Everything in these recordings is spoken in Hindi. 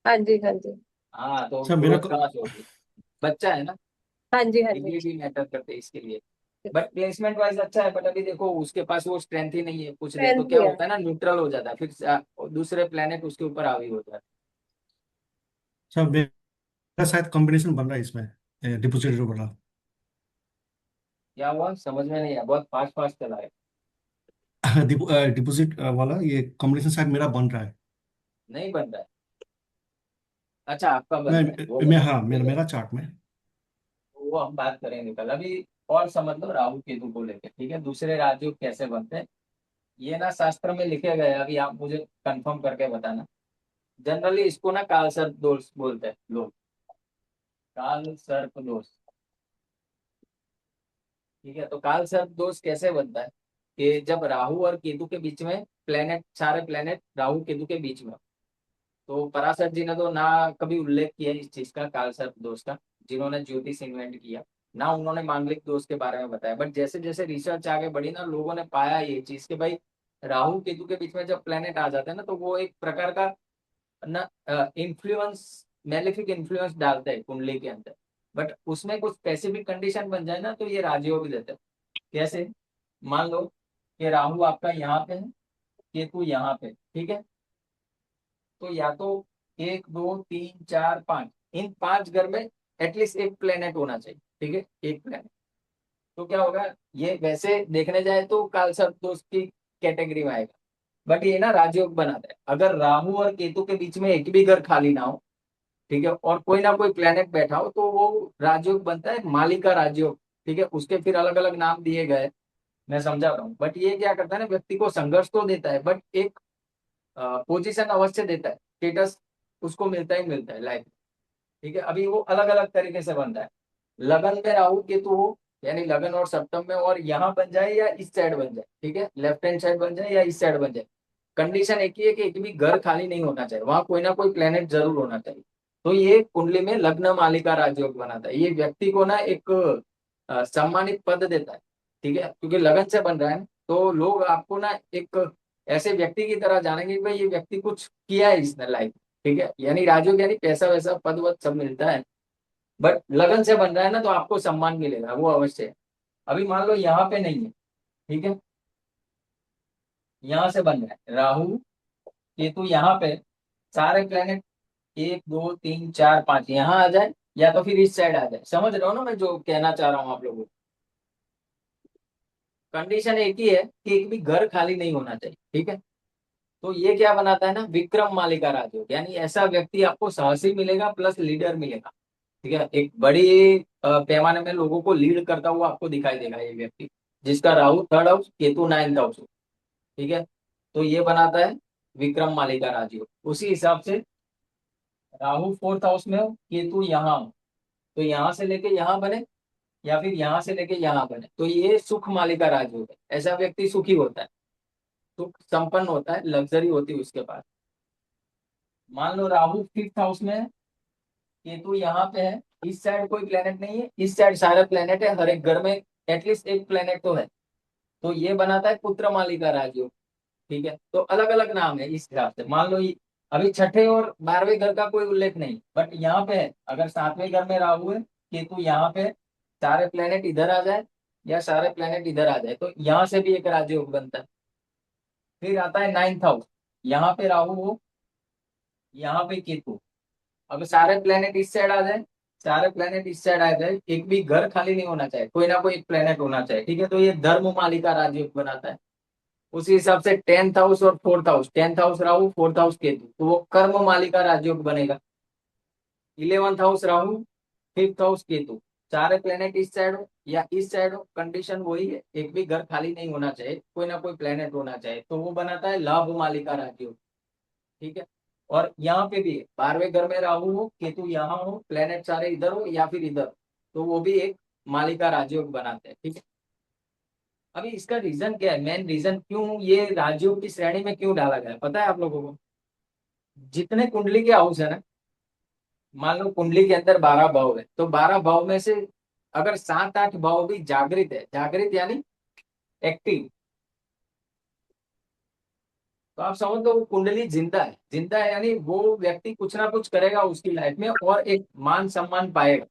हाँ जी, हाँ जी। हाँ, तो अच्छा ग्रोथ कहाँ से होगी? बच्चा है ना, हाँ जी, हाँ जी। डिग्री भी मैटर करते हैं इसके लिए। बट प्लेसमेंट वाइज अच्छा है, बट अभी देखो उसके पास वो स्ट्रेंथ ही नहीं है कुछ दे, तो स्ट्रेंथ क्या भी है। होता है ना, न्यूट्रल हो जाता है फिर दूसरे प्लेनेट उसके ऊपर हावी हो जाता है। अच्छा, मेरा शायद कॉम्बिनेशन बन रहा है इसमें, डिपॉजिटरी वाला। क्या हुआ समझ में नहीं आया, बहुत फास्ट फास्ट चला है। डिपॉजिट वाला ये कॉम्बिनेशन शायद मेरा बन रहा है। नहीं बन रहा है? अच्छा, आपका बन रहा है, वो मैं बताओ हाँ, मेरा ठीक है। मेरा चार्ट में। वो हम बात करेंगे कल। अभी और समझ लो राहु केतु को लेकर, ठीक है, दूसरे राज्यों कैसे बनते हैं। ये ना शास्त्र में लिखे गए हैं, अभी आप मुझे कंफर्म करके बताना। जनरली इसको ना काल सर्प दोष बोलते हैं लोग। काल सर्प दोष। ठीक है, तो काल सर्प दोष कैसे बनता है कि जब राहु और केतु के बीच में, प्लेनेट, सारे प्लेनेट राहु केतु के बीच में हो। तो पराशर जी ने तो ना कभी उल्लेख किया इस चीज का, काल सर्प दोष का, जिन्होंने ज्योतिष इन्वेंट किया, ना उन्होंने मांगलिक दोष के बारे में बताया। बट जैसे जैसे रिसर्च आगे बढ़ी ना, लोगों ने पाया ये चीज कि भाई राहु केतु के बीच में जब प्लेनेट आ जाते हैं ना, तो वो एक प्रकार का ना इन्फ्लुएंस, मेलेफिक इन्फ्लुएंस डालते हैं कुंडली के अंदर। बट उसमें कुछ स्पेसिफिक कंडीशन बन जाए ना, तो ये राजयोग देते हैं। कैसे? मान लो कि राहु आपका यहाँ पे है, केतु यहाँ पे, ठीक है, तो या तो एक दो तीन चार पांच, इन पांच घर में एटलीस्ट एक प्लेनेट होना चाहिए, ठीक है, एक प्लेनेट। तो क्या होगा, ये वैसे देखने जाए तो कालसर्प दोष की कैटेगरी में आएगा। बट ये ना राजयोग बनाता है, अगर राहु और केतु के बीच में एक भी घर खाली ना हो, ठीक है, और कोई ना कोई प्लेनेट बैठा हो, तो वो राजयोग बनता है, माली का राजयोग। ठीक है, उसके फिर अलग अलग नाम दिए गए, मैं समझा रहा हूँ। बट ये क्या करता है ना, व्यक्ति को संघर्ष तो देता है, बट एक पोजीशन अवश्य देता है, स्टेटस उसको मिलता ही मिलता है लाइफ। ठीक है, अभी वो अलग अलग तरीके से बनता है। लगन में राहु केतु हो, यानी लगन और सप्तम में, और यहाँ बन जाए या इस साइड बन जाए, ठीक है, लेफ्ट हैंड साइड बन जाए या इस साइड बन जाए, कंडीशन एक ही है कि एक भी घर खाली नहीं होना चाहिए, वहां कोई ना कोई प्लेनेट जरूर होना चाहिए। तो ये कुंडली में लग्न मालिका राजयोग बनाता है, ये व्यक्ति को ना एक सम्मानित पद देता है। ठीक है, क्योंकि लगन से बन रहा है ना, तो लोग आपको ना एक ऐसे व्यक्ति की तरह जानेंगे कि भाई ये व्यक्ति कुछ किया है इसने लाइफ। ठीक है, यानी राजयोग यानी पैसा वैसा पद वद सब मिलता है, बट लगन से बन रहा है ना, तो आपको सम्मान मिलेगा, वो अवश्य है। अभी मान लो यहाँ पे नहीं है, ठीक है, यहाँ से बन रहा है राहु केतु यहाँ पे, सारे प्लेनेट एक दो तीन चार पांच यहाँ आ जाए, या तो फिर इस साइड आ जाए। समझ रहे हो ना मैं जो कहना चाह रहा हूँ आप लोगों को? कंडीशन एक ही है कि एक भी घर खाली नहीं होना चाहिए, ठीक है। तो ये क्या बनाता है ना, विक्रम मालिका राजयोग, यानी ऐसा व्यक्ति आपको साहसी मिलेगा प्लस लीडर मिलेगा। ठीक है, एक बड़ी पैमाने में लोगों को लीड करता हुआ आपको दिखाई देगा ये व्यक्ति, जिसका Rahu third house, Ketu ninth house. ठीक है, तो ये बनाता है विक्रम मालिका राजयोग। उसी हिसाब से राहु फोर्थ हाउस में हो, केतु यहाँ हो, तो यहाँ से लेके यहाँ बने, या फिर यहाँ से लेके यहाँ बने, तो ये सुख मालिका राजयोग है। ऐसा व्यक्ति सुखी होता है, सुख संपन्न होता है, लग्जरी होती है उसके पास। मान लो राहु फिफ्थ हाउस में है, केतु यहाँ पे है, इस साइड कोई प्लेनेट नहीं है, इस साइड सारे प्लेनेट है, हर एक घर में एटलीस्ट एक प्लेनेट तो है। तो ये बनाता है पुत्र मालिका राजयोग। ठीक है, तो अलग अलग नाम है इस हिसाब से। मान लो अभी छठे और 12वें घर का कोई उल्लेख नहीं, बट यहाँ पे है, अगर 7वें घर में राहु है, केतु यहाँ पे, सारे प्लेनेट इधर आ जाए या सारे प्लेनेट इधर आ जाए, तो यहाँ से भी एक राजयोग बनता है। फिर आता है नाइन्थ हाउस, यहाँ पे राहु हो, यहाँ पे केतु, अब सारे प्लेनेट इस साइड आ जाए, सारे प्लेनेट इस साइड आ जाए, एक भी घर खाली नहीं होना चाहिए, कोई ना कोई एक प्लेनेट होना चाहिए। ठीक है, तो ये धर्म मालिका राजयोग बनाता है। उसी हिसाब से टेंथ हाउस और fourth house, tenth house Rahu, fourth house Ketu, तो वो कर्म मालिका राजयोग बनेगा। Eleventh house Rahu, fifth house Ketu, सारे प्लेनेट इस साइड हो या इस साइड हो, कंडीशन वही है, एक भी घर खाली नहीं होना चाहिए, कोई ना कोई प्लेनेट होना चाहिए, तो वो बनाता है लाभ मालिका राजयोग। ठीक है, और यहाँ पे भी 12वें घर में राहु हो, केतु यहाँ हो, प्लेनेट सारे इधर हो या फिर इधर, तो वो भी एक मालिका राजयोग बनाते हैं। ठीक है, अभी इसका रीजन क्या है, मेन रीजन क्यों ये राजयोग की श्रेणी में क्यों डाला गया है, पता है आप लोगों को? जितने कुंडली के हाउस है ना, मान लो कुंडली के अंदर 12 भाव है, तो 12 भाव में से अगर 7 8 भाव भी जागृत है, जागृत यानी एक्टिव, तो आप समझ लो वो कुंडली जिंदा है, जिंदा है यानी वो व्यक्ति कुछ ना कुछ करेगा उसकी लाइफ में और एक मान सम्मान पाएगा।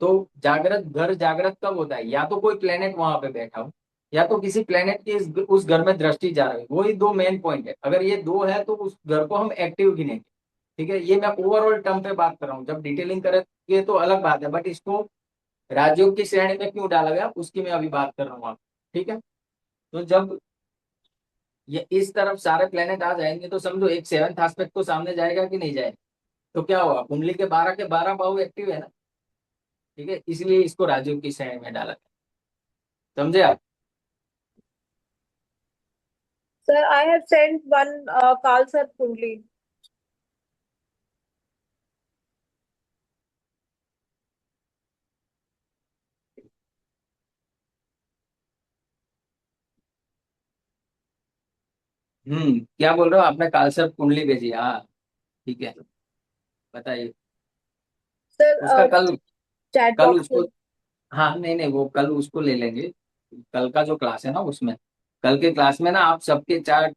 तो जागृत घर जागृत कब होता है, या तो कोई प्लेनेट वहां पे बैठा हो, या तो किसी प्लेनेट की उस घर में दृष्टि जा रही है। वही दो मेन पॉइंट है, अगर ये दो है तो उस घर को हम एक्टिव गिनेंगे। ठीक है, ये मैं ओवरऑल टर्म पे बात कर रहा हूँ, जब डिटेलिंग करेंगे तो अलग बात है, बट इसको राजयोग की श्रेणी में क्यों डाला गया उसकी मैं अभी बात कर रहा हूँ आप। ठीक है, तो जब ये इस तरफ सारे प्लेनेट आ जाएंगे तो समझो एक सेवंथ एस्पेक्ट तो सामने जाएगा कि नहीं जाएगा। तो क्या होगा, कुंडली के 12 बाहु एक्टिव है ना। ठीक है, इसलिए इसको राजयोग की श्रेणी में डाला गया। समझे आप। Sir, I have sent one Khalsa Kundli. क्या बोल रहे हो आपने, कालसर्प कुंडली भेजी, हाँ ठीक है, बताइए। Sir, उसका कल, chat कल box उसको, हाँ नहीं नहीं वो कल उसको ले लेंगे। कल का जो क्लास है ना उसमें, कल के क्लास में ना आप सबके चार्ट,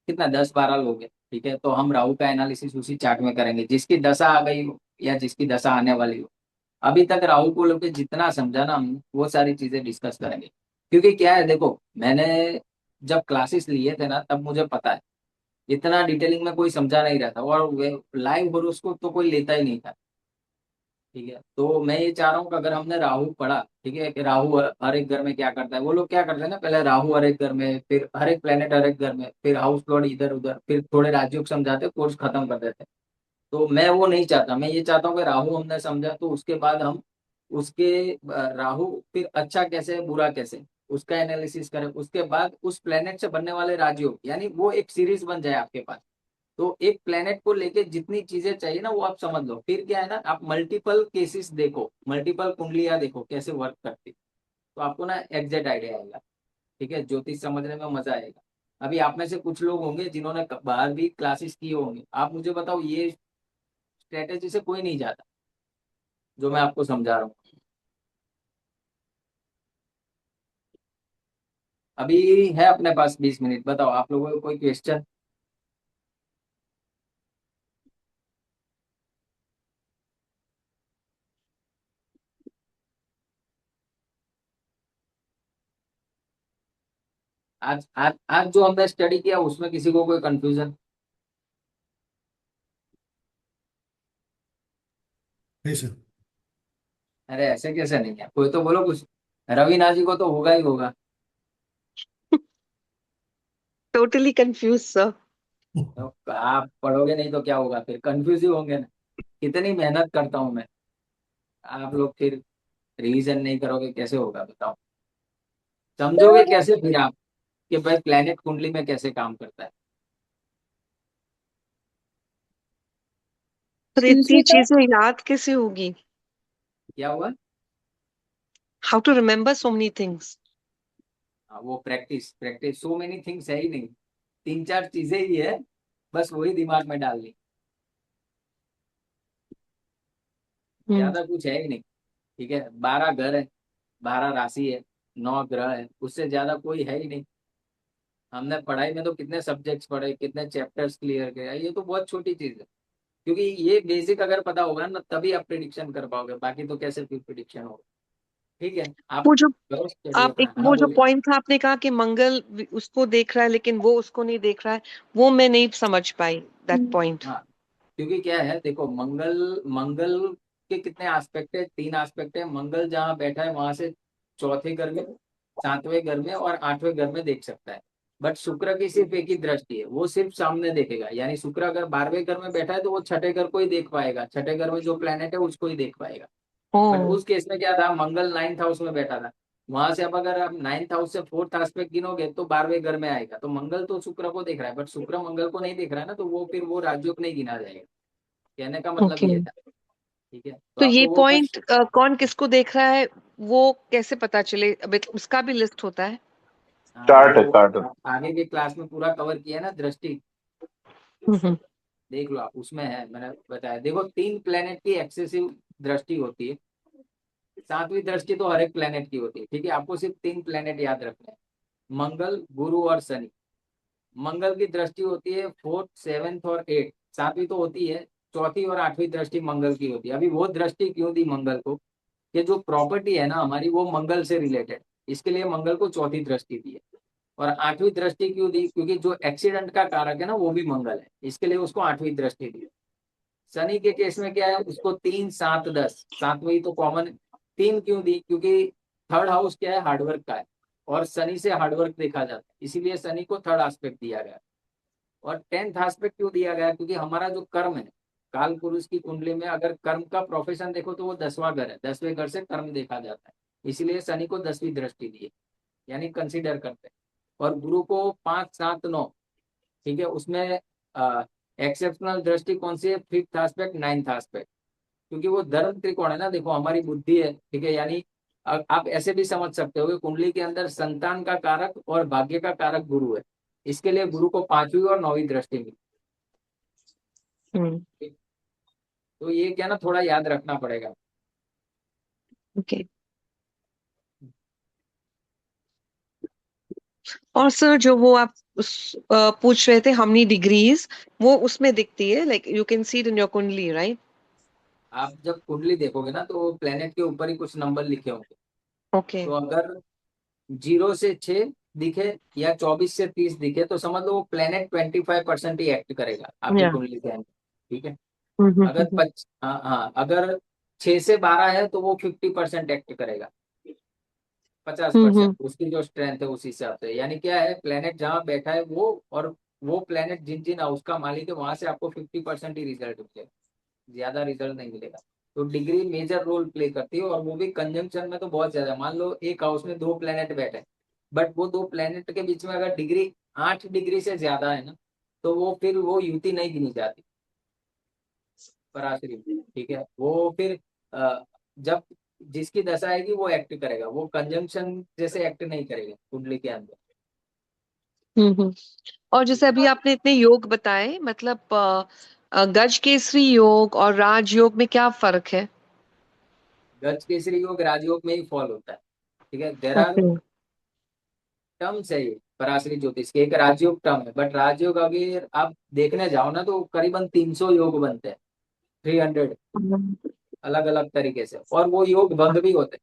कितना 10-12 लोग हैं, ठीक है, तो हम राहु का एनालिसिस उसी चार्ट में करेंगे, जिसकी दशा आ गई हो या जिसकी दशा आने वाली हो। अभी तक राहु को लेकर जितना समझा ना हम वो सारी चीजें डिस्कस करेंगे। क्योंकि क्या है देखो, मैंने जब क्लासेस लिए थे ना तब मुझे पता है इतना डिटेलिंग में कोई समझा नहीं रहा था, और लाइव होरोस्कोप तो कोई लेता ही नहीं था। ठीक है, तो मैं ये चाह रहा हूँ कि अगर हमने राहु पढ़ा, ठीक है, कि राहु हर एक घर में क्या करता है, वो लोग क्या करते हैं ना, पहले राहु हर एक घर में, फिर हर एक प्लेनेट हर एक घर में, फिर हाउस लॉर्ड इधर उधर, फिर थोड़े राज्यों को समझाते कोर्स खत्म कर देते। तो मैं वो नहीं चाहता, मैं ये चाहता हूँ कि राहु हमने समझा तो उसके बाद हम उसके राहु फिर अच्छा कैसे है बुरा कैसे है, उसका एनालिसिस करें। उसके बाद उस प्लेनेट से बनने वाले राज्यों, यानी वो एक सीरीज बन जाए आपके पास। तो एक प्लेनेट को लेके जितनी चीजें चाहिए ना वो आप समझ लो, फिर क्या है ना, आप मल्टीपल केसेस देखो, मल्टीपल कुंडलियां देखो कैसे वर्क करती, तो आपको ना एग्जैक्ट आइडिया आएगा। ठीक है, ज्योतिष समझने में मजा आएगा। अभी आप में से कुछ लोग होंगे जिन्होंने बाहर भी क्लासेस किए होंगे, आप मुझे बताओ ये स्ट्रेटेजी से कोई नहीं जाता जो मैं आपको समझा रहा हूँ। अभी है अपने पास 20 मिनट, बताओ आप लोगों को कोई क्वेश्चन। आज जो हमने स्टडी किया उसमें किसी को कोई कंफ्यूजन। नहीं सर। अरे ऐसे कैसे नहीं है, कोई तो बोलो कुछ। रवीना जी को तो होगा ही होगा। Totally confused, sir. तो आप पढ़ोगे नहीं तो क्या होगा, फिर कंफ्यूज ही होंगे ना। कितनी मेहनत करता हूँ मैं, आप लोग फिर रिवीजन नहीं करोगे कैसे होगा बताओ। समझोगे sir, कैसे फिर आप कि भाई प्लेनेट कुंडली में कैसे काम करता है। पर इतनी CC sir. चीजें याद कैसे होगी? क्या हुआ। How to remember so many things? वो practice practice, so many things है ही नहीं, 3-4 चीजें ही है, बस वही दिमाग में डाल ली, हम्म. ज्यादा कुछ है ही नहीं। ठीक है, 12 घर है, 12 राशि है, 9 ग्रह है, उससे ज्यादा कोई है ही नहीं। हमने पढ़ाई में तो कितने सब्जेक्ट्स पढ़े, कितने चैप्टर्स क्लियर किए, ये तो बहुत छोटी चीज है। क्योंकि ये बेसिक अगर पता होगा ना तभी आप प्रिडिक्शन कर पाओगे, बाकी तो कैसे फिर प्रिडिक्शन होगा। ठीक है, आप वो जो करो स्टडी आप एक अपना, हाँ वो जो बोलिए। पॉइंट था आपने कहा कि मंगल उसको देख रहा है लेकिन वो उसको नहीं देख रहा है, वो मैं नहीं समझ पाई दैट पॉइंट. हाँ, क्योंकि क्या है देखो, मंगल मंगल के कितने एस्पेक्ट है, 3 एस्पेक्ट है। मंगल जहाँ बैठा है वहां से चौथे घर में, 7वें घर में और 8वें घर में देख सकता है। बट शुक्र की सिर्फ एक ही दृष्टि है, वो सिर्फ सामने देखेगा, यानी शुक्र अगर 12वें घर में बैठा है तो वो छठे घर को ही देख पाएगा, छठे घर में जो प्लेनेट है उसको ही देख पाएगा। ओ. बट उस केस में क्या था, मंगल 9th हाउस में बैठा था, वहां से अब अगर आप 9th हाउस से 4th एस्पेक्ट गिनोगे तो 12वें घर में आएगा। तो मंगल तो शुक्र को देख रहा है, बट शुक्र मंगल को नहीं देख रहा है ना, तो वो फिर वो राजयोग नहीं गिना जाएगा। कहने का मतलब ओके. ये था। ठीक है, तो तो ये आपको वो बस, पॉइंट कौन किसको देख रहा है वो कैसे पता चले? अभी उसका भी लिस्ट होता है? हाँ चार्ट है वो चार्ट है। आगे के क्लास में पूरा कवर किया ना दृष्टि, हम्म. देख लो आप, उसमें है, मैंने बताया। देखो 3 प्लेनेट की एक्सेसिव दृष्टि होती है, 7वीं दृष्टि तो हर एक प्लेनेट की होती है। ठीक है, आपको सिर्फ 3 प्लेनेट याद रखने हैं, मंगल गुरु और शनि। मंगल की दृष्टि होती है 4th 7th और 8th, 7वीं तो होती है, 4थी और 8वीं दृष्टि मंगल की होती है। अभी वो दृष्टि क्यों दी मंगल को, कि जो प्रॉपर्टी है ना हमारी वो मंगल से रिलेटेड, इसके लिए मंगल को 4थी दृष्टि दी है। और 8वीं दृष्टि क्यों दी, क्योंकि जो एक्सीडेंट का कारक है ना वो भी मंगल है, इसके लिए उसको 8वीं दृष्टि दी। शनि के केस में क्या है, उसको 3 7 10, 7वीं तो कॉमन है। 3 क्यों दी, क्योंकि थर्ड हाउस क्या है, हार्डवर्क का है, और शनि से हार्डवर्क देखा जाता है, इसीलिए शनि को थर्ड एस्पेक्ट दिया गया। और 10th एस्पेक्ट क्यों दिया गया, क्योंकि हमारा जो कर्म है, काल पुरुष की कुंडली में अगर कर्म का प्रोफेशन देखो तो वो 10वां घर है, 10वें घर से कर्म देखा जाता है, इसीलिए शनि को 10वीं दृष्टि दी है, यानी कंसीडर करते हैं। और गुरु को 5 7 9, ठीक है, उसमें एक्सेप्शनल दृष्टि कौन सी है, 5th एस्पेक्ट 9th एस्पेक्ट, क्योंकि वो धर्म त्रिकोण है ना, देखो हमारी बुद्धि है, ठीक है, यानी आप ऐसे भी समझ सकते हो कि कुंडली के अंदर संतान का कारक और भाग्य का कारक गुरु है, इसके लिए गुरु को 5वीं और 9वीं दृष्टि मिली। हम्म। तो ये क्या ना थोड़ा याद रखना पड़ेगा। ओके। और सर जो वो आप पूछ रहे थे हमनी डिग्रीज, वो उसमें दिखती है, like you can see it in your कुंडली, राइट? आप जब कुंडली देखोगे ना तो प्लेनेट के ऊपर ही कुछ नंबर लिखे होंगे, ओके। तो अगर 0 से 6 दिखे या 24 से 30 दिखे तो समझ लो वो प्लेनेट 25% ही एक्ट करेगा आपकी या। कुंडली के अंदर, ठीक है। हम्म। अगर हाँ हाँ, अगर 6 से 12 है तो वो 50% एक्ट करेगा, पचास हम्म। परसेंट उसकी जो स्ट्रेंथ है उस हिसाब से, यानी क्या है, प्लेनेट जहाँ बैठा है वो, और वो प्लेनेट जिन जिन हाउस का मालिक है वहां से आपको 50% ही रिजल्ट मिलेगा, ज्यादा रिजल्ट नहीं मिलेगा। तो डिग्री मेजर रोल प्ले करती है, और वो भी कंजंक्शन में तो बहुत ज्यादा। मान लो एक हाउस में 2 प्लेनेट बैठे, बट वो 2 प्लेनेट के बीच में अगर डिग्री 8 डिग्री से ज्यादा है ना, तो वो फिर वो युति नहीं गिनी जाती, पराशरी, ठीक है। वो फिर जब जिसकी दशा आएगी वो एक्ट करेगा, वो कंजंक्शन जैसे एक्ट नहीं करेगा कुंडली के अंदर। हम्म। और जैसे अभी आपने इतने योग बताए, मतलब गज केसरी योग और राजयोग में क्या फर्क है? गज केसरी योग राजयोग में ही फॉल होता है, ठीक है। There are okay. टर्म्स है ये पराशरी ज्योतिष के, एक राजयोग टर्म है, बट राजयोग अगर आप देखने जाओ ना तो करीबन 300 योग बनते हैं, 300 अलग अलग तरीके से, और वो योग भंग भी होते हैं।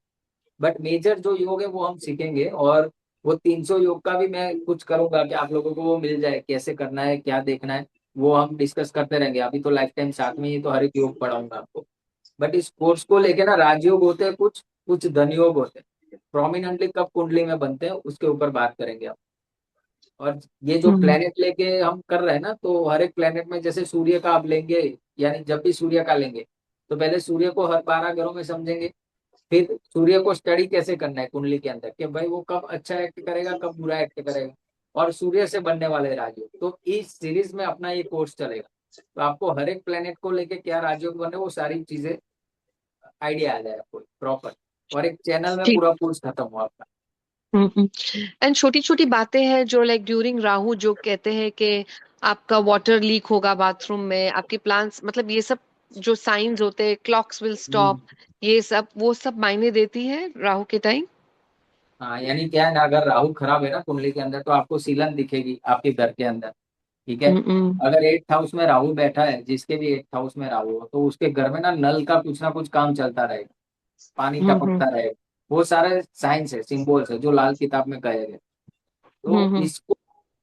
बट मेजर जो योग है वो हम सीखेंगे, और वो 300 योग का भी मैं कुछ करूंगा कि आप लोगों को वो मिल जाए, कैसे करना है, क्या देखना है, वो हम डिस्कस करते रहेंगे। अभी तो लाइफ टाइम साथ में ही तो हर एक योग पढ़ाऊंगा आपको। बट इस कोर्स को लेके ना राजयोग होते हैं कुछ, कुछ धन योग होते हैं, प्रोमिनेंटली कब कुंडली में बनते हैं उसके ऊपर बात करेंगे आप। और ये जो हम्म प्लेनेट लेके हम कर रहे हैं ना, तो हर एक प्लेनेट में जैसे सूर्य का आप लेंगे, यानी जब भी सूर्य का लेंगे तो पहले सूर्य को हर 12 घरों में समझेंगे, फिर सूर्य को स्टडी कैसे करना है कुंडली के अंदर, कि भाई वो कब अच्छा एक्ट करेगा, कब बुरा एक्ट करेगा, और सूर्य से बनने वाले राजयोग। तो इस सीरीज में अपना ये कोर्स चलेगा, तो आपको हर एक प्लेनेट को लेके क्या राजयोग बने वो सारी चीजें आइडिया आ जाए आपको प्रॉपर, और एक चैनल में ठीक। पूरा कोर्स खत्म हो आपका। हम्म। एंड छोटी छोटी बातें हैं जो लाइक ड्यूरिंग राहु जो कहते हैं कि आपका वाटर लीक होगा बाथरूम में, आपके प्लांट्स, मतलब ये सब जो साइंस होते हैं, क्लॉक्स विल स्टॉप, ये सब वो सब मायने देती है राहु के टाइम? हाँ, यानी क्या है ना, अगर राहु खराब है ना कुंडली के अंदर तो आपको सीलन दिखेगी आपके घर के अंदर, ठीक है। हम्म। अगर 8th हाउस में राहु बैठा है, जिसके भी 8th हाउस में राहु हो, तो उसके घर में ना नल का कुछ ना कुछ काम चलता रहेगा, पानी हम्म। टपकता रहेगा। वो सारे साइंस है, सिंबल्स है जो लाल किताब में कहे गए। तो हम्म। इसको,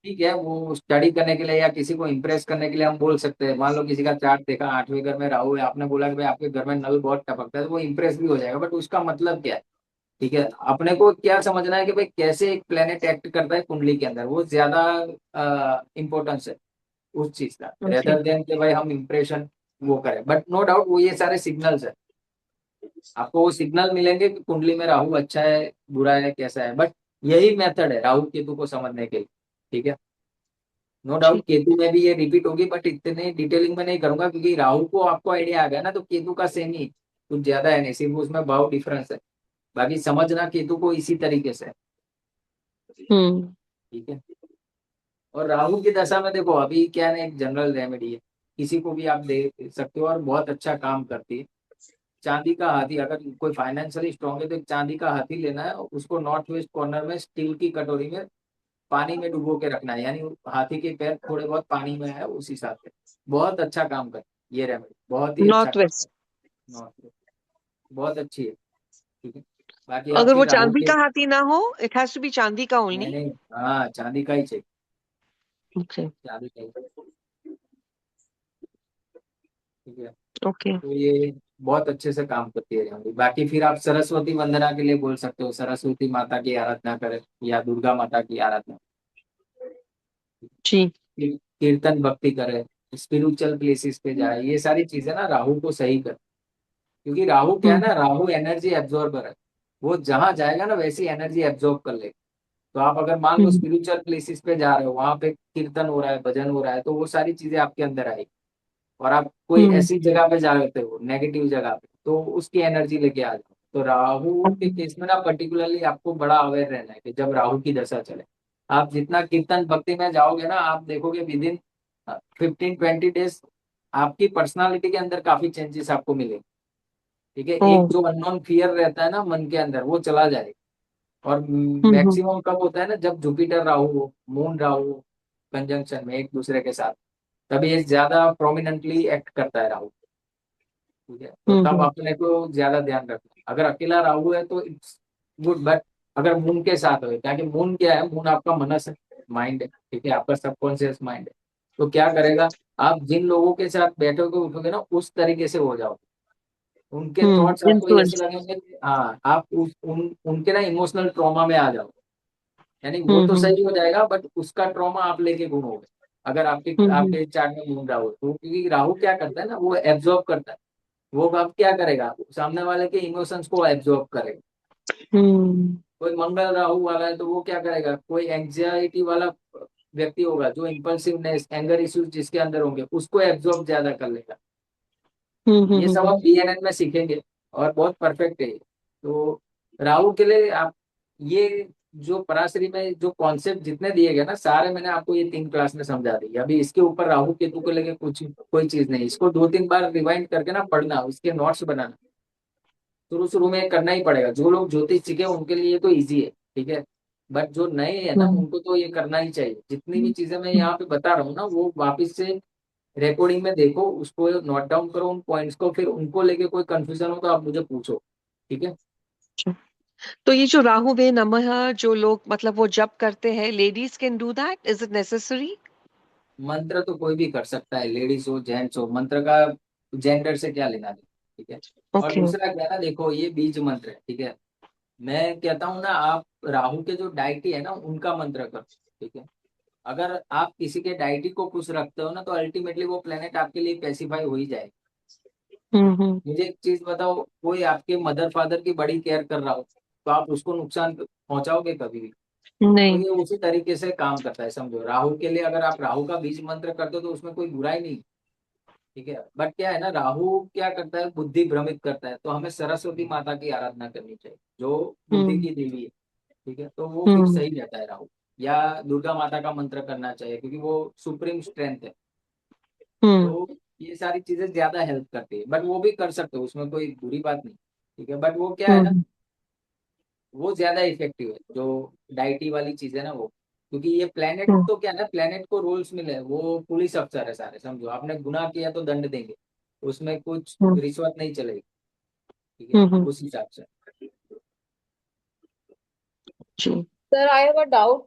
ठीक है, वो स्टडी करने के लिए या किसी को इम्प्रेस करने के लिए हम बोल सकते हैं। मान लो किसी का चार्ट देखा, 8वें घर में राहु है, आपने बोला कि भाई आपके घर में नल बहुत टपकता है, तो वो इम्प्रेस भी हो जाएगा, बट उसका मतलब क्या है, ठीक है। अपने को क्या समझना है कि भाई कैसे एक प्लेनेट एक्ट करता है कुंडली के अंदर, वो ज्यादा इम्पोर्टेंस है उस चीज का, ओके। रेदर देन कि भाई हम इम्प्रेशन वो करें। बट नो डाउट वो ये सारे सिग्नल्स है, आपको वो सिग्नल मिलेंगे कि कुंडली में राहु अच्छा है, बुरा है, कैसा है। बट यही मेथड है राहु केतु को समझने के लिए, ठीक है। नो डाउट ठीक। केतु में भी ये रिपीट होगी, बट इतने डिटेलिंग में नहीं करूंगा, क्योंकि राहु को आपको आइडिया आ गया ना, तो केतु का सेम ही कुछ ज्यादा है नहीं, सिर्फ उसमें भाव डिफरेंस है। बाकी समझना केतु को इसी तरीके से, हम्म। ठीक है। और राहु की दशा में देखो अभी क्या है ना, एक जनरल रेमेडी है, किसी को भी आप दे सकते हो और बहुत अच्छा काम करती है। चांदी का हाथी, अगर कोई फाइनेंशियली स्ट्रांग है तो एक चांदी का हाथी लेना है, और उसको नॉर्थ वेस्ट कॉर्नर में स्टील की कटोरी में पानी में डुबो के रखना है, यानी हाथी के पैर थोड़े बहुत पानी में है उस हिसाब से। बहुत अच्छा काम कर, ये रेमेडी बहुत ही अच्छा नॉर्थ काम वेस्ट। नॉर्थ, बहुत अच्छी है। ठीक है, बाकी आप अगर वो फिर राहु चांदी के, का हाथी ना हो, इट हैज टू बी चांदी का नहीं ओनली। नहीं, हाँ चांदी का ही चाहिए, ओके। चांदी का ही चाहिए। ठीक है, ओके। तो ये बहुत अच्छे से काम करती है रेमेडी। बाकी फिर आप सरस्वती वंदना के लिए बोल सकते हो, सरस्वती माता की आराधना करें या दुर्गा माता की आराधना, जी। कीर्तन भक्ति करे, स्पिरिचुअल प्लेसेस पे जाए, ये सारी चीजें ना राहु को सही कर। क्योंकि राहु क्या है हम्म ना, राहु एनर्जी एब्जॉर्बर है, वो जहां जाएगा ना वैसी एनर्जी एब्जॉर्ब कर लेगा। तो आप अगर मान लो हम्म स्पिरिचुअल प्लेसेस पे जा रहे हो, वहां पे कीर्तन हो रहा है, भजन हो रहा है, तो वो सारी चीजें आपके अंदर आएगी। और आप कोई हम्म ऐसी जगह पे जा रहे हो नेगेटिव जगह पे, तो उसकी एनर्जी लेके आ जाओ। तो राहु के केस में ना पर्टिकुलरली आपको बड़ा अवेयर रहना है कि जब राहु की दशा चले, आप जितना कीर्तन भक्ति में जाओगे ना, आप देखोगे विद इन 15-20 डेज आपकी पर्सनालिटी के अंदर काफी चेंजेस आपको मिलेंगे। ठीक है, ओ एक जो अननोन फियर रहता है ना मन के अंदर, वो चला जाएगा। और हम्म मैक्सिमम कब होता है ना, जब जुपिटर राहु हो, मून राहु हो कंजंक्शन में एक दूसरे के साथ, तभी ये ज्यादा प्रोमिनेंटली एक्ट करता है राहु। ठीक है, तो तब हम्म अपने को ज्यादा ध्यान रखना। अगर अकेला राहु है तो इट्स गुड, बट अगर मून के साथ हो, क्योंकि मून क्या है, मून आपका मनस है, माइंड है। ठीक है, आपका सबकॉन्शियस माइंड है। तो क्या करेगा, आप जिन लोगों के साथ बैठोगे उठोगे ना, उस तरीके से हो जाओ, उनके थॉट्स आपको ऐसे इन्फ्लुएंस। लगेंगे कि हाँ आप उनके ना इमोशनल ट्रॉमा में आ जाओ। यानी वो तो हम्म सही हो जाएगा, बट उसका ट्रॉमा आप लेके घूमोगे। अगर आपके हम्म आपके चार्ट में मून राहु है, तो क्योंकि राहु क्या करता है ना, वो एब्जॉर्ब करता है। वो अब क्या करेगा, सामने वाले के इमोशंस को एब्जॉर्ब करेगा। हम्म कोई मंगल राहु वाला है तो वो क्या करेगा, कोई एंग्जाइटी वाला व्यक्ति होगा, जो इम्पल्सिवनेस एंगर इश्यूज जिसके अंदर होंगे, उसको एब्जॉर्ब ज्यादा कर लेगा। ये सब आप हम्म बीएनएन में सीखेंगे, और बहुत परफेक्ट है ये। तो राहु के लिए आप ये जो पराशरी में जो कॉन्सेप्ट जितने दिए गए ना सारे, मैंने आपको ये 3 क्लास में समझा दी। अभी इसके ऊपर राहु केतु को लेके कुछ कोई चीज नहीं, इसको 2-3 बार रिवाइंड करके ना पढ़ना, उसके नोट्स बनाना। शुरू शुरू में करना ही पड़ेगा। जो लोग ज्योतिष सीखे उनके लिए तो इजी है, ठीक है, बट जो नए हैं ना हम्म उनको तो ये करना ही चाहिए। जितनी भी चीजें मैं यहाँ पे बता रहा हूँ ना, वो वापस से रिकॉर्डिंग में देखो, उसको नोट डाउन करो उन पॉइंट्स को, फिर उनको लेके कोई कंफ्यूजन हो तो आप मुझे पूछो। ठीक है, तो ये जो राहु वे नमः जो लोग मतलब वो जप करते हैं, ladies can do that, is it necessary? मंत्र तो कोई भी कर सकता है, लेडीज हो जेंट्स हो, मंत्र का जेंडर से क्या लेना देना। ठीक है, और ओके। दूसरा क्या है ना, देखो ये बीज मंत्र है। ठीक है, मैं कहता हूँ ना, आप राहु के जो डाइटी है ना उनका मंत्र करो। ठीक है, अगर आप किसी के डाइटी को खुश रखते हो ना, तो अल्टीमेटली वो प्लेनेट आपके लिए पैसिफाई हो ही जाएगा। हम्म। मुझे एक चीज बताओ, कोई आपके मदर फादर की बड़ी केयर कर रहा हो, तो आप उसको नुकसान पहुंचाओगे कभी भी? तो नहीं। ये उसी तरीके से काम करता है, समझो। राहु के लिए अगर आप राहु का बीज मंत्र करते हो तो उसमें कोई बुराई नहीं। ठीक है, बट क्या है ना, राहु क्या करता है, बुद्धि भ्रमित करता है। तो हमें सरस्वती माता की आराधना करनी चाहिए, जो बुद्धि हम्म की देवी है। ठीक है, तो वो फिर हम्म सही रहता है राहु। या दुर्गा माता का मंत्र करना चाहिए, क्योंकि वो सुप्रीम स्ट्रेंथ है। हम्म तो ये सारी चीजें ज्यादा हेल्प करती है, बट वो भी कर सकते हो, उसमें कोई बुरी बात नहीं। ठीक है, बट वो क्या है ना, हम्म वो ज्यादा इफेक्टिव है जो डाइटी वाली चीज है ना वो। क्योंकि ये प्लेनेट हम्म तो क्या है ना, प्लेनेट को रूल्स मिले हैं, वो पुलिस अफसर है सारे, समझो। आपने गुनाह किया तो दंड देंगे, उसमें कुछ हम्म रिश्वत नहीं चलेगी। ठीक है, हम्म। उस हिसाब से जी। Sir, I have a doubt.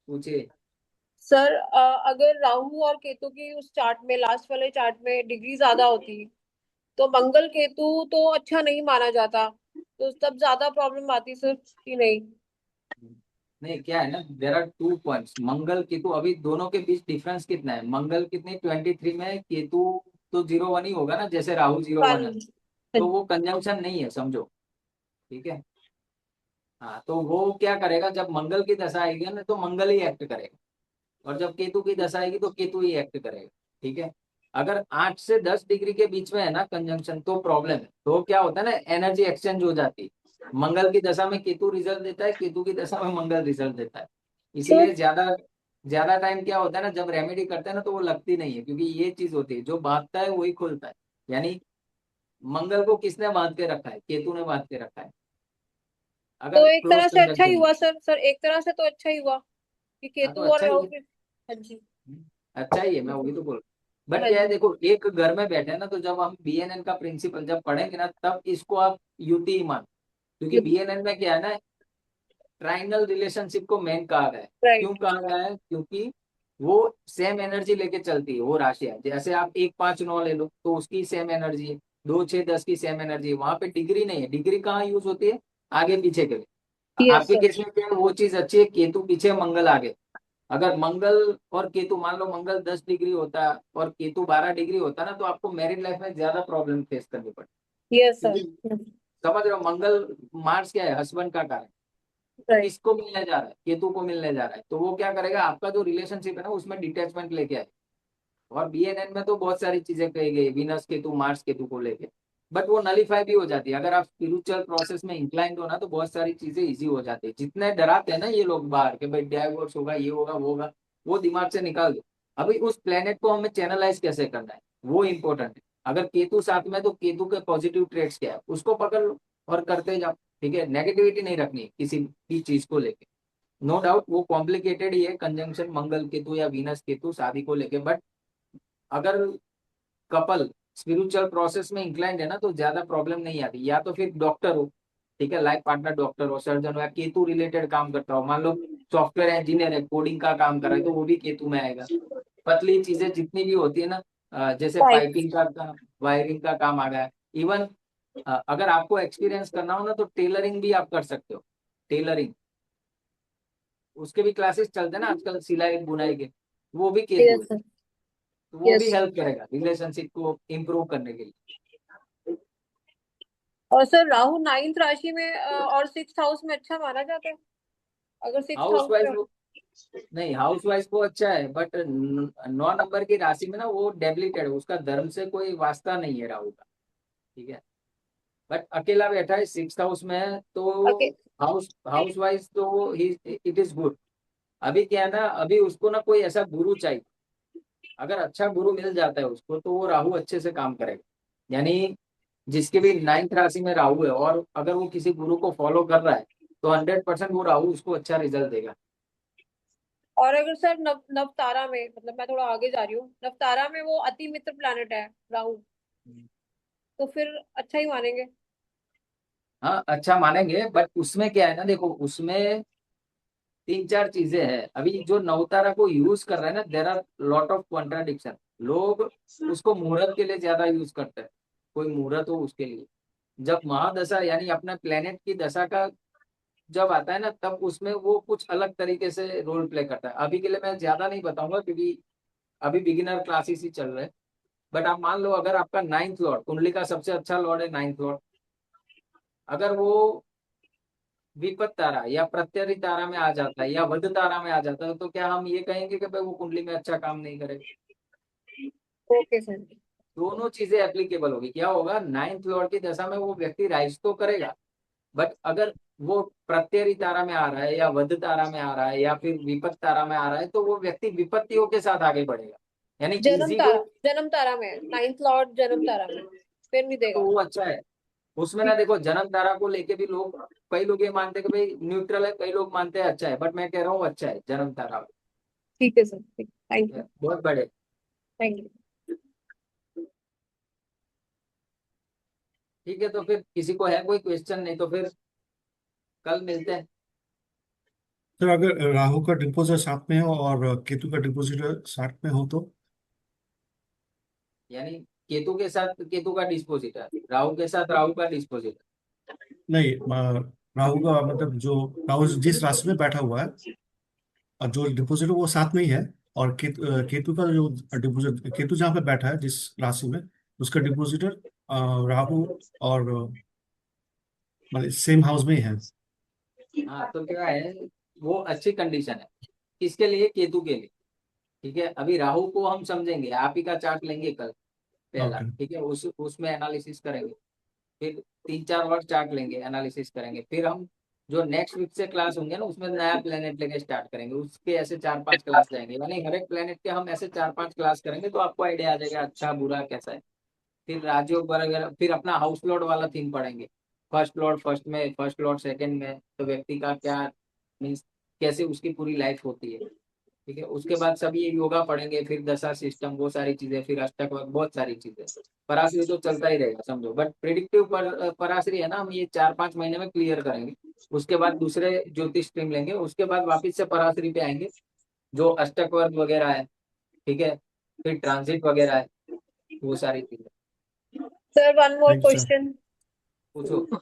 पूछिए। सर, अगर राहु और केतु की उस चार्ट में, लास्ट वाले चार्ट में डिग्री ज्यादा होती, तो मंगल केतु तो अच्छा नहीं माना जाता, तो तब ज्यादा प्रॉब्लम आती सर कि नहीं? नहीं, क्या है ना, देर आर 2 पॉइंट्स। मंगल केतु, अभी दोनों के बीच डिफरेंस कितना है, मंगल कितने 23 में है, केतु तो 0-1 ही होगा ना, जैसे राहु 0-1 है। तो वो कंजंक्शन नहीं है, समझो। ठीक है, हाँ, तो वो क्या करेगा, जब मंगल की दशा आएगी ना तो मंगल ही एक्ट करेगा, और जब केतु की दशा आएगी तो केतु ही एक्ट करेगा। ठीक है, अगर 8 से 10 डिग्री के बीच में है ना कंजंक्शन, तो प्रॉब्लम है। तो क्या होता है ना, एनर्जी एक्सचेंज हो जाती है। मंगल की दशा में केतु रिजल्ट देता है, केतु की दशा में मंगल रिजल्ट देता है। सर, इसीलिए ज्यादा ज्यादा टाइम क्या होता है ना, जब रेमेडी करते हैं ना तो वो लगती नहीं है, क्योंकि ये चीज होती है, जो बांधता है वही खुलता है। यानी मंगल को किसने बांध के रखा है, केतु ने बांध के रखा है। तो अगर एक क्लोज तरह से अच्छा ही कंजंक्शन हुआ सर। सर एक तरह से तो अच्छा ही हुआ कि हाँ तो केतु और अच्छा ही राहु है। के। हाँ जी। अच्छा ही है, मैं वही तो बोल। बट हाँ क्या है, जी। देखो एक घर में बैठे हैं ना, तो जब हम बीएनएन का प्रिंसिपल जब पढ़ेंगे ना, तब इसको आप यूटी ही मान, क्योंकि बीएनएन में क्या है ना, ट्राइंगल रिलेशनशिप को मेन कहा गया है। क्यों राइट। कहा गया है? क्योंकि वो सेम एनर्जी लेके चलती है, वो राशियां। जैसे आप 1 5 9 ले लो तो उसकी सेम एनर्जी है, 2 6 10 की सेम एनर्जी है। वहां पे डिग्री नहीं है। डिग्री कहाँ यूज होती है? आगे पीछे के लिए। यस आपके सर। केस में क्या है, वो चीज अच्छी है, केतु पीछे मंगल आगे। अगर मंगल और केतु, मान लो मंगल 10 डिग्री होता और केतु 12 डिग्री होता ना, तो आपको मैरिड लाइफ में ज्यादा प्रॉब्लम फेस करनी पड़ती। Yes sir. क्योंकि समझ रहे हो, मंगल मार्स क्या है, हस्बैंड का कारक। राइट। किसको मिलने जा रहा है? केतु को मिलने जा रहा है। तो वो क्या करेगा, आपका जो रिलेशनशिप है ना, उसमें डिटैचमेंट लेके आए। और बीएनएन में तो बहुत सारी चीजें कही गई, विनस केतु मार्स केतु को लेके। बट वो नलीफाई भी हो जाती है। अगर आप स्पिरिचुअल प्रोसेस में इंक्लाइंड हो ना, तो बहुत सारी चीजें इजी हो जाती है। जितने डराते हैं ना ये लोग बाहर के, भाई डाइवोर्स होगा, ये होगा, वो होगा, वो दिमाग से निकाल दो। अभी उस प्लेनेट को हमें चैनलाइज कैसे करना है, वो इंपॉर्टेंट है। अगर केतु साथ में, तो केतु के पॉजिटिव ट्रेड्स क्या है, उसको पकड़ लो और करते जाओ। ठीक है, नेगेटिविटी नहीं रखनी है किसी भी चीज को लेके। नो डाउट वो कॉम्प्लिकेटेड ही है, कंजंक्शन मंगल केतु या वीनस केतु शादी को लेके। बट अगर कपल स्पिरिचुअल प्रोसेस में इंक्लाइंड है ना, तो ज्यादा प्रॉब्लम नहीं आती। या तो फिर डॉक्टर हो, ठीक है, लाइफ पार्टनर डॉक्टर हो, सर्जन हो, या केतु रिलेटेड काम करता हो। मान लो सॉफ्टवेयर इंजीनियर है, कोडिंग का काम कर रहा है, तो वो भी केतु में आएगा। पतली चीजें जितनी भी होती है ना, जैसे राइट। पाइपिंग का काम, वायरिंग का काम आ गया। इवन अगर आपको एक्सपीरियंस करना हो ना, तो टेलरिंग भी आप कर सकते हो। टेलरिंग, उसके भी क्लासेस चलते हैं ना आजकल, सिलाई बुनाई के, वो भी केतु यस है। सर। तो वो भी यस। हेल्प करेगा रिलेशनशिप को इम्प्रूव करने के लिए। और सर राहु 9th राशि में और 6th हाउस में अच्छा माना जाता है? अगर 6th हाउस हाउस में। वाइज नहीं, हाउस वाइज को अच्छा है, बट 9 नंबर की राशि में ना वो डेबिलिटेड है, उसका धर्म से कोई वास्ता नहीं है राहु का। ठीक है, बट अकेला बैठा है, 6th हाउस में है, ओके। तो हाउस हाउस वाइज तो इट इज गुड। अभी क्या है ना, अभी उसको ना कोई ऐसा गुरु चाहिए। अगर अच्छा गुरु मिल जाता है उसको, तो वो राहु अच्छे से काम करेगा। यानी जिसके भी 9th राशि में राहु है, और अगर वो किसी गुरु को फॉलो कर रहा है, तो 100% वो राहु उसको अच्छा रिजल्ट देगा। और अगर सर नव नवतारा में, मतलब मैं थोड़ा आगे जा रही हूँ, नवतारा में वो अति मित्र प्लैनेट है राहु, तो फिर अच्छा ही मानेंगे? हाँ अच्छा मानेंगे, बट उसमें क्या है ना, देखो उसमें 3 4 चीजें हैं। अभी जो नवतारा को यूज कर रहे हैं ना, there are lot of contradiction. लोग उसको मुहूर्त के लिए ज्यादा यूज करते हैं, कोई मुहूर्त हो उसके लिए। जब महादशा यानी अपना प्लेनेट की दशा का जब आता है ना, तब उसमें वो कुछ अलग तरीके से रोल प्ले करता है। अभी के लिए मैं ज्यादा नहीं बताऊंगा, क्योंकि अभी बिगिनर क्लासेस ही चल रहे हैं। बट आप मान लो, अगर आपका 9th लॉर्ड, कुंडली का सबसे अच्छा लॉर्ड है 9th लॉर्ड, अगर वो विपत तारा या प्रत्यरि तारा में आ जाता है, या वध तारा में आ जाता है, तो क्या हम ये कहेंगे कि भाई वो कुंडली में अच्छा काम नहीं करेगा? Okay sir. दोनों चीजें एप्लीकेबल होगी। क्या होगा, 9th लॉर्ड की दशा में वो व्यक्ति राइज तो करेगा, बट अगर वो प्रत्यरि तारा में आ रहा है, या वध तारा में आ रहा है, या फिर विपत तारा में आ रहा है, तो वो व्यक्ति विपत्तियों के साथ आगे बढ़ेगा। यानी इजी को, जन्म तारा में 9th लॉर्ड जन्म तारा में फिर नहीं तो देगा? वो अच्छा है। उसमें ना ठीक। देखो, जन्म तारा को लेके भी लोग, कई लोग ये मानते हैं कि भाई न्यूट्रल है, कई लोग मानते हैं अच्छा है, बट मैं कह रहा हूँ अच्छा है जन्म तारा। ठीक है सर। ठीक, थैंक यू। बहुत बड़े। Thank you. ठीक है, तो फिर किसी को है कोई क्वेश्चन? नहीं तो फिर कल मिलते हैं। तो अगर राहु का डिपोजिट साथ में हो और केतु का डिपोजिट साथ में हो तो? यानी केतु के साथ केतु का डिस्पोजिट है, राहु के साथ राहु का डिस्पोजिट नहीं, राहु का मतलब जो राहु जिस राशि में बैठा हुआ है और जो डिपोजिट वो साथ में ही है। और केतु का जो डिपोजिट, केतु जहाँ पे बैठा है जिस राशि में, उसका डिपोजिटर राहु और मतलब सेम हाउस में ही है। है। हाँ तो क्या है, वो अच्छी कंडीशन है। किसके लिए? केतु के लिए। ठीक है, अभी राहु को हम समझेंगे, आप ही का चार्ट लेंगे कल पहला, ओके। ठीक है, उस उसमें एनालिसिस करेंगे। फिर 3 4 और चार्ट लेंगे, एनालिसिस करेंगे। फिर हम जो नेक्स्ट वीक से क्लास होंगे ना, उसमें नया प्लेनेट लेके स्टार्ट करेंगे, उसके ऐसे 4 5 क्लास जाएंगे। यानी हर एक प्लेनेट के हम ऐसे 4 5 क्लास करेंगे, तो आपको आइडिया आ जाएगा अच्छा बुरा कैसा है। फिर राजयोग वगैरह, फिर अपना हाउस लॉर्ड वाला थीम पढ़ेंगे। फर्स्ट लॉर्ड सेकंड में, तो व्यक्ति का क्या मीन्स कैसे उसकी पूरी लाइफ होती है। ठीक है, उसके बाद सब ये योगा पढ़ेंगे, फिर दशा सिस्टम, वो सारी चीजें, फिर अष्टक, बहुत सारी चीजें। पराश्री तो चलता ही रहेगा समझो, बट प्रिडिक्टिव पराश्री है ना, हम ये 4-5 महीने में क्लियर करेंगे। उसके बाद दूसरे ज्योतिष स्ट्रीम लेंगे, उसके बाद वापिस से पराश्री पे आएंगे, जो अष्टक वर्ग वगैरह है। ठीक है, फिर ट्रांजिट वगैरह है, वो सारी चीजें। Sir one more thank you sir. Question. पूछो।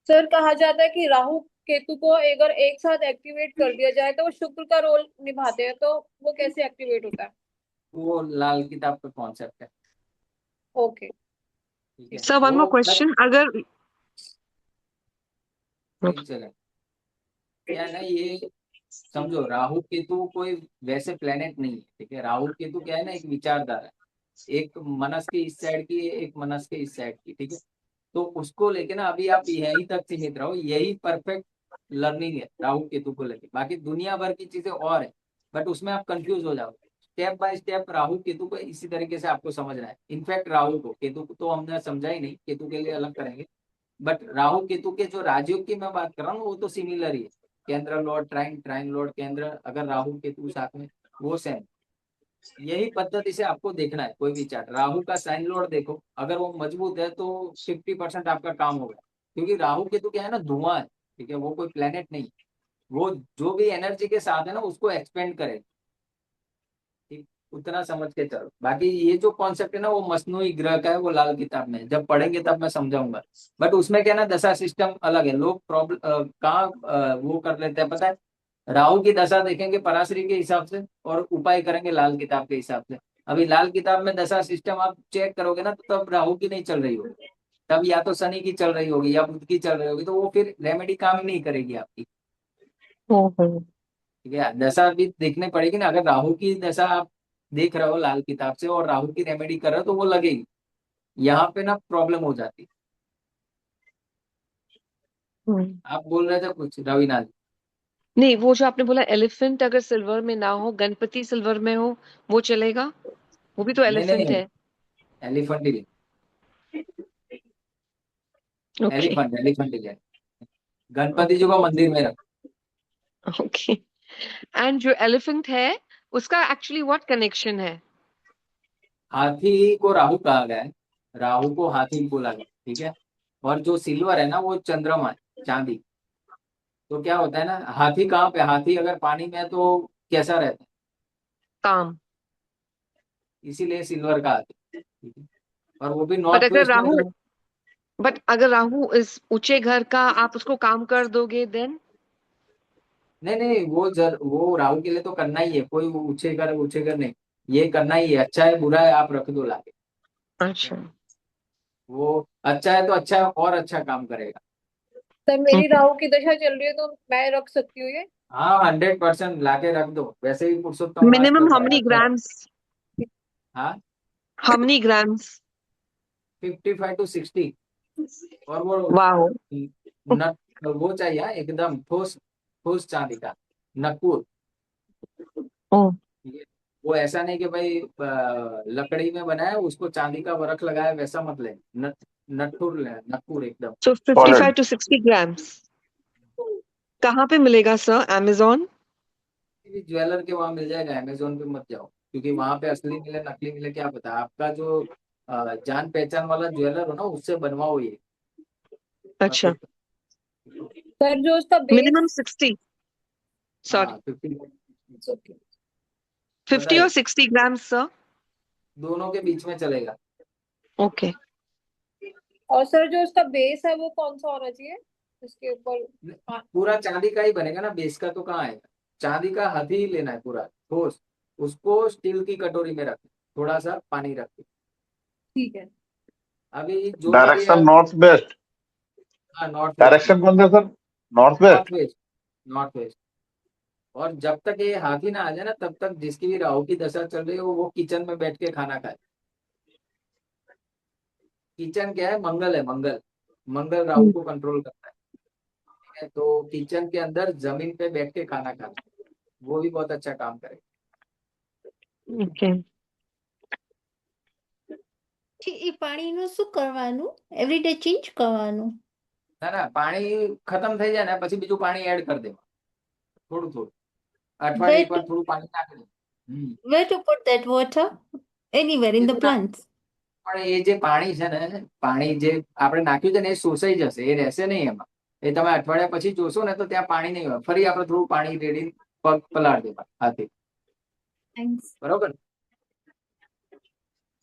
सर कहा जाता है कि राहु केतु को अगर एक साथ एक्टिवेट कर दिया जाए तो वो शुक्र का रोल निभाते हैं, तो वो कैसे एक्टिवेट होता है? वो लाल किताब का कॉन्सेप्ट है। ओके। ठीक है, सर वन मोर वो बस क्वेश्चन, अगर ठीक चले। क्या है ना, ये समझो, राहु केतु कोई वैसे प्लेनेट नहीं है। ठीक है, राहु केतु क्या है ना, एक विचारधारा है। एक मनस के इस साइड की, एक मनस के इस साइड की। ठीक है, तो उसको लेके ना अभी आप यहीं तक सीमित रहो, यही परफेक्ट लर्निंग है राहु केतु को लेके। बाकी दुनिया भर की चीजें और है, बट उसमें आप कंफ्यूज हो जाओगे। Step by step Rahu Ketu को इसी तरीके से आपको समझना है। इनफैक्ट राहु को, केतु को तो हमने समझा ही नहीं, केतु के लिए अलग करेंगे। बट राहु केतु के जो राजयोग की मैं बात कर रहा हूँ, वो तो सिमिलर ही है। केंद्र लॉर्ड ट्राइन, ट्राइन लॉर्ड केंद्र, अगर राहु केतु साथ में, वो सेम। यही पद्धति से आपको देखना है कोई भी चार्ट। राहु का साइन लॉर्ड देखो, अगर वो मजबूत है तो 50% आपका काम होगा। क्योंकि राहु केतु क्या है ना, धुआं है। ठीक है, वो कोई प्लेनेट नहीं। वो जो भी एनर्जी के साथ है ना, उसको एक्सपेंड करे। ठीक, उतना समझ के चलो। बाकी ये जो कॉन्सेप्ट है ना, वो मसनूई ग्रह का है, वो लाल किताब में है। जब पढ़ेंगे तब मैं समझाऊंगा। बट उसमें क्या है ना, दशा सिस्टम अलग है। लोग प्रॉब्लम कहाँ वो कर लेते हैं पता है। राहु की दशा देखेंगे पराशरी के हिसाब से, और उपाय करेंगे लाल किताब के हिसाब से। अभी लाल किताब में दशा सिस्टम आप चेक करोगे ना, तो तब राहु की नहीं चल रही होगी। तब या तो शनि की चल रही होगी, या बुध की चल रही होगी, तो वो फिर रेमेडी काम ही नहीं करेगी आपकी। हम्म। ठीक है, दशा भी देखनी पड़ेगी ना। अगर राहु की दशा आप देख रहे हो लाल किताब से, और राहु की रेमेडी कर रहे हो, तो वो लगेगी। यहाँ पे ना प्रॉब्लम हो जाती है। हम्म। आप बोल रहे थे कुछ रविनाथ? नहीं, वो जो आपने बोला एलिफेंट अगर सिल्वर में ना हो, गणपति सिल्वर में हो, वो चलेगा? वो भी तो नहीं नहीं एलिफेंट नहीं, है। एलिफेंट ही, ओके। एलिफेंट एलिफेंट ही है। गणपति जी ओके। को मंदिर में रख। ओके। एंड जो एलिफेंट है, उसका एक्चुअली व्हाट कनेक्शन है? हाथी को राहु कहा गया है, राहु को हाथी बोला गया। ठीक है, और जो सिल्वर है ना, वो चंद्रमा है, चांदी। तो क्या होता है ना, हाथी कहाँ पे, हाथी अगर पानी में है तो कैसा रहता है, काम। इसीलिए सिल्वर का हाथी। ठीक है, और वो भी बट नॉर्थ अगर वेस्ट में राहु रहो। बट अगर राहु इस ऊंचे घर का, आप उसको काम कर दोगे देन? नहीं नहीं, वो राहु के लिए तो करना ही है, कोई ऊंचे कर नहीं। ये करना ही है, अच्छा है बुरा है आप रख दो लाके। अच्छा। वो अच्छा है तो अच्छा है, और अच्छा काम करेगा। सर मेरी राहु की दशा चल रही है तो मैं रख सकती हूँ ये? हाँ, 100% लाके रख दो। वैसे ही पुरुषोत्तम मास मिनिमम चल हाउ रहा है, मेनी अच्छा है। ग्राम्स? हाँ, हाउ मेनी ग्राम्स? 55 to 60। और वो वाओ। नट, वो चाहिए हाँ, एकदम ठोस ठोस चांदी का नकुर। ओ। ये- वो ऐसा नहीं कि भाई लकड़ी में बनाया उसको चांदी का वर्क लगाया, वैसा मत ले। नटुर ले, नकुर एकदम। सो 55 to 60 ग्राम्स कहाँ पे मिलेगा सर? अमेजोन? ज्वेलर के वहां मिल जाएगा, अमेजोन पे मत जाओ। क्योंकि वहां पे असली मिले नकली मिले क्या पता। आपका जो जान पहचान वाला ज्वेलर हो ना, उससे बनवाओ ये अच्छा। परफेक्ट। सर जो उसका मिनिमम बेस। 60? सॉरी, हाँ, 50। 50 और बताइए, 60 ग्राम्स सर? दोनों के बीच में चलेगा। ओके। और सर जो उसका बेस है वो कौन सा होना चाहिए इसके ऊपर? पूरा चांदी का ही बनेगा ना, बेस का तो कहाँ आएगा। चांदी का हाथी ही लेना है पूरा ठोस। उसको स्टील की कटोरी में रख, थोड़ा सा पानी रख के। ठीक है। अभी जो मेरे डायरेक्शन नॉर्थ वेस्ट। हाँ, नॉर्थ वेस्ट में। डायरेक्शन कौन सा sir? North north west. West, north west. और जब तक ये हाथी ना आ जाए ना, तब तक जिसकी भी राहु की दशा चल रही हो, वो किचन में बैठ के खाना खाए। किचन क्या है, मंगल है, मंगल। मंगल राहु को कंट्रोल करता है। तो किचन के अंदर जमीन पे बैठ के खाना खाना, वो भी बहुत अच्छा काम करेगा। ओके। એ પાણીનું શું કરવાનું? એવરીડે ચેન્જ કરવાનું? ના ના પાણી ખતમ થઈ જાય ને પછી બીજું પાણી એડ કરી દેવા થોડું થોડું અઠવાડિયે Where એકવાર to, થોડું પાણી નાખી દે where to put that water? Anywhere in the plants. પણ એ જે પાણી છે ને પાણી જે આપણે નાખ્યું છે ને એ શોષાઈ જશે એ રહેશે નહીં એમાં એ તમે અઠવાડિયા પછી જોશો ને તો ત્યાં પાણી નહીં હોય ફરી આપણે થોડું પાણી રેડી પગ પલાળ દેવા હાથે Thanks. બરોબર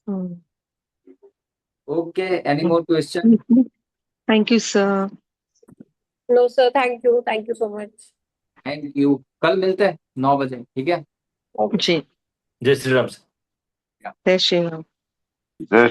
Hmm. Okay any more question Thank you, sir. No, sir. Thank you so much. Thank you कल मिलते हैं 9 बजे ठीक है जी, जय श्री राम। जय श्री राम. जय